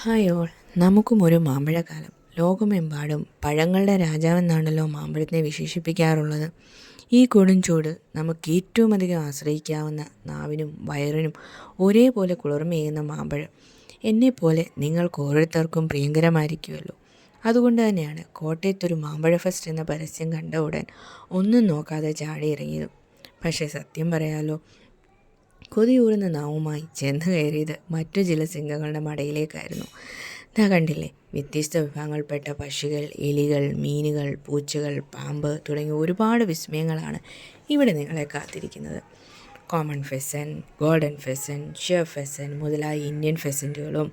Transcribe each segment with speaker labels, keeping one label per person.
Speaker 1: Hi all, നമുക്കും ഒരു മാമ്പഴക്കാലം. ലോകമെമ്പാടും പഴങ്ങളുടെ രാജാവെന്നാണല്ലോ മാമ്പഴത്തിനെ വിശേഷിപ്പിക്കാറുള്ളത്. ഈ കൊടും ചൂട് നമുക്ക് ഏറ്റവും അധികം ആശ്രയിക്കാവുന്ന നാവിനും വയറിനും ഒരേപോലെ കുളിർമയേകുന്ന മാമ്പഴം എന്നെപ്പോലെ നിങ്ങൾക്ക് ഓരോരുത്തർക്കും പ്രിയങ്കരമായിരിക്കുമല്ലോ. അതുകൊണ്ട് തന്നെയാണ് കോട്ടയത്തൊരു മാമ്പഴ ഫെസ്റ്റ് എന്ന പരസ്യം കണ്ട ഉടൻ ഒന്നും നോക്കാതെ ചാടിയിറങ്ങിയത്. പക്ഷേ സത്യം പറയാലോ, കൊതിയൂറുന്ന നാവുമായി ചെന്ന് കയറിയത് മറ്റു ചില സിംഹങ്ങളുടെ മടയിലേക്കായിരുന്നു. കണ്ടില്ലേ, വ്യത്യസ്ത വിഭാഗങ്ങളിൽപ്പെട്ട പക്ഷികൾ, എലികൾ, മീനുകൾ, പൂച്ചകൾ, പാമ്പ് തുടങ്ങിയ ഒരുപാട് വിസ്മയങ്ങളാണ് ഇവിടെ നിങ്ങളെ കാത്തിരിക്കുന്നത്. കോമൺ ഫെസൻ, ഗോൾഡൻ ഫെസൻ, ഷെർ ഫെസൻ മുതലായ ഇന്ത്യൻ ഫെസൻറ്റുകളും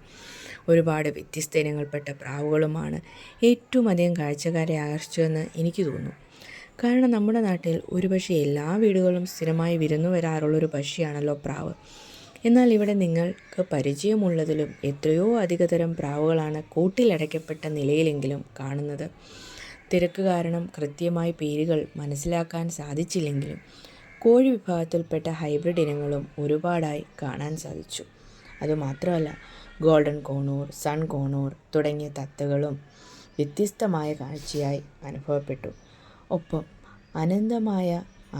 Speaker 1: ഒരുപാട് വ്യത്യസ്ത ഇനങ്ങളിൽപ്പെട്ട പ്രാവുകളുമാണ് ഏറ്റവും അധികം കാഴ്ചക്കാരെ ആകർഷിച്ചതെന്ന് എനിക്ക് തോന്നുന്നു. കാരണം നമ്മുടെ നാട്ടിൽ ഒരുപക്ഷെ എല്ലാ വീടുകളും സ്ഥിരമായി വിരുന്നു വരാറുള്ളൊരു പക്ഷിയാണല്ലോ പ്രാവ്. എന്നാൽ ഇവിടെ നിങ്ങൾക്ക് പരിചയമുള്ളതിലും എത്രയോ അധികതരം പ്രാവുകളാണ് കൂട്ടിലടയ്ക്കപ്പെട്ട നിലയിലെങ്കിലും കാണുന്നത്. തിരക്ക് കാരണം കൃത്യമായി പേരുകൾ മനസ്സിലാക്കാൻ സാധിച്ചില്ലെങ്കിലും കോഴി വിഭാഗത്തിൽപ്പെട്ട ഹൈബ്രിഡ് ഇനങ്ങളും ഒരുപാടായി കാണാൻ സാധിച്ചു. അതുമാത്രമല്ല, ഗോൾഡൻ കോണൂർ, സൺ കോണൂർ തുടങ്ങിയ തത്തകളും വ്യത്യസ്തമായ കാഴ്ചയായി അനുഭവപ്പെട്ടു. ഒപ്പം അനന്തമായ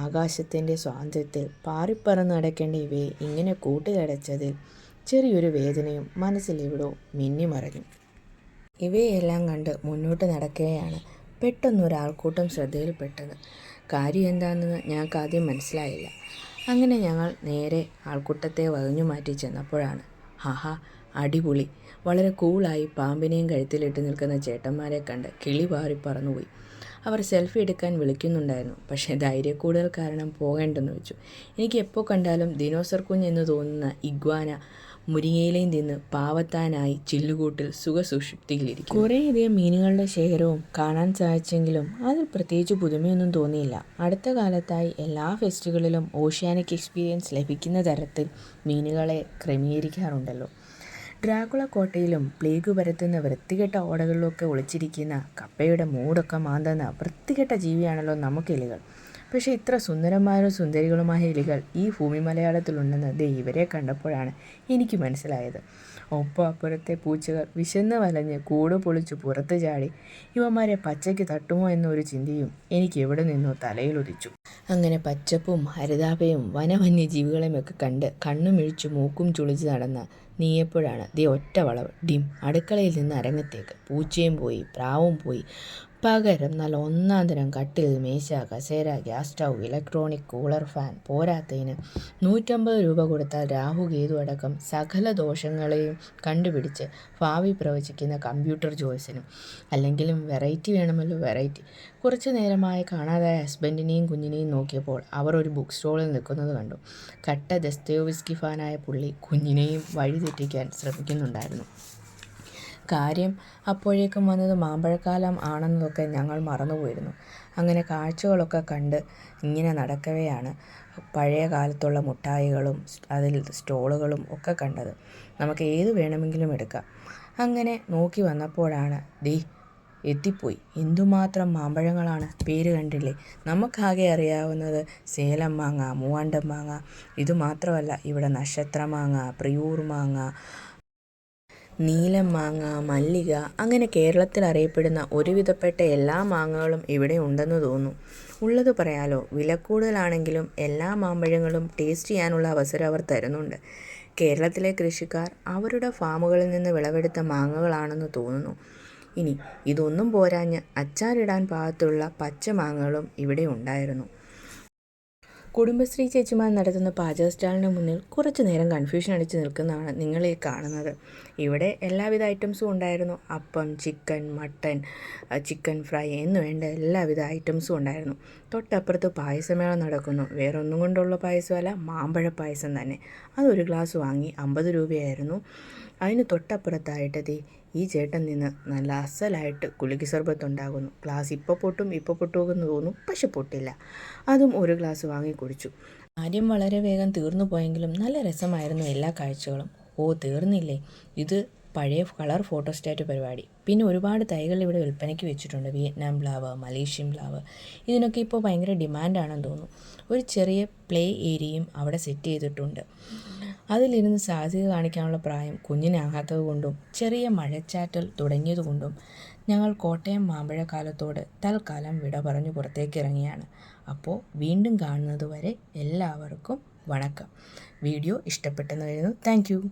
Speaker 1: ആകാശത്തിൻ്റെ സ്വാതന്ത്ര്യത്തിൽ പാറിപ്പറന്ന് നടക്കേണ്ട ഇവയെ ഇങ്ങനെ കൂട്ടിലടച്ചതിൽ ചെറിയൊരു വേദനയും മനസ്സിലെവിടോ മിന്നിമറഞ്ഞു. ഇവയെല്ലാം കണ്ട് മുന്നോട്ട് നടക്കുകയാണ് പെട്ടെന്നൊരാൾക്കൂട്ടം ശ്രദ്ധയിൽപ്പെട്ടത്. കാര്യം എന്താണെന്ന് ഞങ്ങൾക്ക് ആദ്യം മനസ്സിലായില്ല. അങ്ങനെ ഞങ്ങൾ നേരെ ആൾക്കൂട്ടത്തെ വകഞ്ഞു മാറ്റി ചെന്നപ്പോഴാണ്, ഹാഹാ അടിപൊളി, വളരെ കൂളായി പാമ്പിനെയും കഴുത്തിലിട്ട് നിൽക്കുന്ന ചേട്ടന്മാരെ കണ്ട് കിളി പാറി പറന്നുപോയി. അവർ സെൽഫി എടുക്കാൻ വിളിക്കുന്നുണ്ടായിരുന്നു. പക്ഷേ ധൈര്യക്കൂടുതൽ കാരണം പോകേണ്ടെന്ന് വെച്ചു. എനിക്ക് എപ്പോൾ കണ്ടാലും ദിനോസർ കുഞ്ഞെന്ന് തോന്നുന്ന ഇഗ്വാന മുരിങ്ങയിലയും തിന്ന് പാവത്താനായി ചില്ലുകൂട്ടിൽ സുഖസുഷുപ്തിയിലിരിക്കും. കുറേയധികം മീനുകളുടെ ശേഖരവും കാണാൻ സാധിച്ചെങ്കിലും അതിൽ പ്രത്യേകിച്ച് പുതുമയൊന്നും തോന്നിയില്ല. അടുത്ത കാലത്തായി എല്ലാ ഫെസ്റ്റുകളിലും ഓഷ്യാനിക് എക്സ്പീരിയൻസ് ലഭിക്കുന്ന തരത്തിൽ മീനുകളെ ക്രമീകരിക്കാറുണ്ടല്ലോ. ഡ്രാക്കുള കോട്ടയിലും പ്ലേഗ് പരത്തുന്ന വൃത്തികെട്ട ഓടകളിലൊക്കെ ഒളിച്ചിരിക്കുന്ന കപ്പയുടെ മൂടൊക്കെ മാന്തുന്ന വൃത്തികെട്ട ജീവിയാണല്ലോ നമുക്കെലികൾ. പക്ഷേ ഇത്ര സുന്ദരന്മാരും സുന്ദരികളുമായ എലികൾ ഈ ഭൂമി മലയാളത്തിലുണ്ടെന്ന് ഇവരെ കണ്ടപ്പോഴാണ് എനിക്ക് മനസ്സിലായത്. ഒപ്പം അപ്പുറത്തെ പൂച്ചകൾ വിശന്ന് വലഞ്ഞ് കൂട് പൊളിച്ച് പുറത്ത് ചാടി ഇവന്മാരെ പച്ചയ്ക്ക് തട്ടുമോ എന്നൊരു ചിന്തയും എനിക്ക് എവിടെ നിന്നോ തലയിലുദിച്ചു. അങ്ങനെ പച്ചപ്പും ഹരിതാഭയും വന്യജീവികളെയുമൊക്കെ കണ്ട് കണ്ണുമിഴിച്ച് മൂക്കും ചുളിച്ച് നടന്ന നീയപ്പോഴാണ് ഒറ്റ വളവ് ഡിം, അടുക്കളയിൽ നിന്ന് അരങ്ങത്തേക്ക്. പൂച്ചയും പോയി, പ്രാവും പോയി. പകരം നല്ല ഒന്നാം തരം കട്ടിൽ, മേശ, കസേര, gas stove, electronic cooler, fan, പോരാത്തതിന് 150 രൂപ കൊടുത്താൽ രാഹുകേതു അടക്കം സകല ദോഷങ്ങളെയും കണ്ടുപിടിച്ച് ഭാവി പ്രവചിക്കുന്ന കമ്പ്യൂട്ടർ ജോയ്സിനും. അല്ലെങ്കിലും വെറൈറ്റി വേണമല്ലോ, വെറൈറ്റി. കുറച്ചു നേരമായി കാണാതായ ഹസ്ബൻഡിനെയും കുഞ്ഞിനെയും നോക്കിയപ്പോൾ അവർ ഒരു ബുക്ക് സ്റ്റോളിൽ നിൽക്കുന്നത് കണ്ടു. കട്ട ദസ്തയോവ്സ്കി ഫാനായ പുള്ളി കുഞ്ഞിനെയും വഴിതെറ്റിക്കാൻ ശ്രമിക്കുന്നുണ്ടായിരുന്നു. കാര്യം അപ്പോഴേക്കും വന്നത് മാമ്പഴക്കാലം ആണെന്നതൊക്കെ ഞങ്ങൾ മറന്നുപോയിരുന്നു. അങ്ങനെ കാഴ്ചകളൊക്കെ കണ്ട് ഇങ്ങനെ നടക്കവെയാണ് പഴയ കാലത്തുള്ള മുട്ടായികളും അതിൽ സ്റ്റോളുകളും ഒക്കെ കണ്ടത്. നമുക്ക് ഏത് വേണമെങ്കിലും എടുക്കാം. അങ്ങനെ നോക്കി വന്നപ്പോഴാണ് എത്തിപ്പോയി. എന്തുമാത്രം മാമ്പഴങ്ങളാണ്, പേര് കണ്ടില്ലേ. നമുക്കാകെ അറിയാവുന്നത് സേലം മാങ്ങ, മൂവാണ്ടൻ മാങ്ങ. ഇതുമാത്രമല്ല, ഇവിടെ നക്ഷത്ര മാങ്ങ, പ്രിയൂർ മാങ്ങ, നീലം മാങ്ങ, മല്ലിക, അങ്ങനെ കേരളത്തിൽ അറിയപ്പെടുന്ന ഒരുവിധപ്പെട്ട എല്ലാ മാങ്ങകളും ഇവിടെ ഉണ്ടെന്ന് തോന്നുന്നു. ഉള്ളത് പറയാലോ, വില കൂടുതലാണെങ്കിലും എല്ലാ മാമ്പഴങ്ങളും ടേസ്റ്റ് ചെയ്യാനുള്ള അവസരം അവർ തരുന്നുണ്ട്. കേരളത്തിലെ കൃഷിക്കാർ അവരുടെ ഫാമുകളിൽ നിന്ന് വിളവെടുത്ത മാങ്ങകളാണെന്ന് തോന്നുന്നു. ഇനി ഇതൊന്നും പോരാഞ്ഞ് അച്ചാറിടാൻ പാകത്തുള്ള പച്ച മാങ്ങകളും ഇവിടെ ഉണ്ടായിരുന്നു. കുടുംബശ്രീ ചേച്ചിമാർ നടത്തുന്ന പാചക സ്റ്റാളിന് മുന്നിൽ കുറച്ചു നേരം കൺഫ്യൂഷൻ അടിച്ച് നിൽക്കുന്നതാണ് നിങ്ങളീ കാണുന്നത്. ഇവിടെ എല്ലാവിധ ഐറ്റംസും ഉണ്ടായിരുന്നു. അപ്പം, ചിക്കൻ, മട്ടൻ, ചിക്കൻ ഫ്രൈ എന്ന് വേണ്ട എല്ലാവിധ ഐറ്റംസും ഉണ്ടായിരുന്നു. തൊട്ടപ്പുറത്ത് പായസമേള നടക്കുന്നു. വേറൊന്നും കൊണ്ടുള്ള പായസമല്ല, മാമ്പഴ പായസം തന്നെ. അതൊരു ഗ്ലാസ് വാങ്ങി 50 രൂപയായിരുന്നു. അതിന് തൊട്ടപ്പുറത്തായിട്ട് ഈ ചേട്ടൻ നിന്ന് നല്ല അസലായിട്ട് കുലുക്കി സർബത്ത് ഉണ്ടാകുന്നു. ഗ്ലാസ് ഇപ്പോൾ പൊട്ടും എന്ന് തോന്നും, പക്ഷെ പൊട്ടില്ല. അതും ഒരു ഗ്ലാസ് വാങ്ങി കുടിച്ചു. കാര്യം വളരെ വേഗം തീർന്നു പോയെങ്കിലും നല്ല രസമായിരുന്നു എല്ലാ കാഴ്ചകളും. തീർന്നില്ലേ? ഇത് പഴയ കളർ ഫോട്ടോസ്റ്റാറ്റ് പരിപാടി. പിന്നെ ഒരുപാട് തൈകൾ ഇവിടെ വിൽപ്പനയ്ക്ക് വെച്ചിട്ടുണ്ട്. വിയറ്റ്നാം പ്ലാവ്, മലേഷ്യൻ പ്ലാവ്, ഇതിനൊക്കെ ഇപ്പോൾ ഭയങ്കര ഡിമാൻഡാണെന്ന് തോന്നുന്നു. ഒരു ചെറിയ പ്ലേ ഏരിയയും അവിടെ സെറ്റ് ചെയ്തിട്ടുണ്ട്. അതിലിരുന്ന് സാഹസിക കാണിക്കാനുള്ള പ്രായം കുഞ്ഞിനാകാത്തത് കൊണ്ടും ചെറിയ മഴച്ചാറ്റൽ തുടങ്ങിയതുകൊണ്ടും ഞങ്ങൾ കോട്ടയം മാമ്പഴക്കാലത്തോട് തൽക്കാലം വിട പറഞ്ഞു പുറത്തേക്ക് ഇറങ്ങിയാണ്. അപ്പോൾ വീണ്ടും കാണുന്നത് വരെ എല്ലാവർക്കും വണക്കം. വീഡിയോ ഇഷ്ടപ്പെട്ടെന്ന് കരുതുന്നു. Thank you.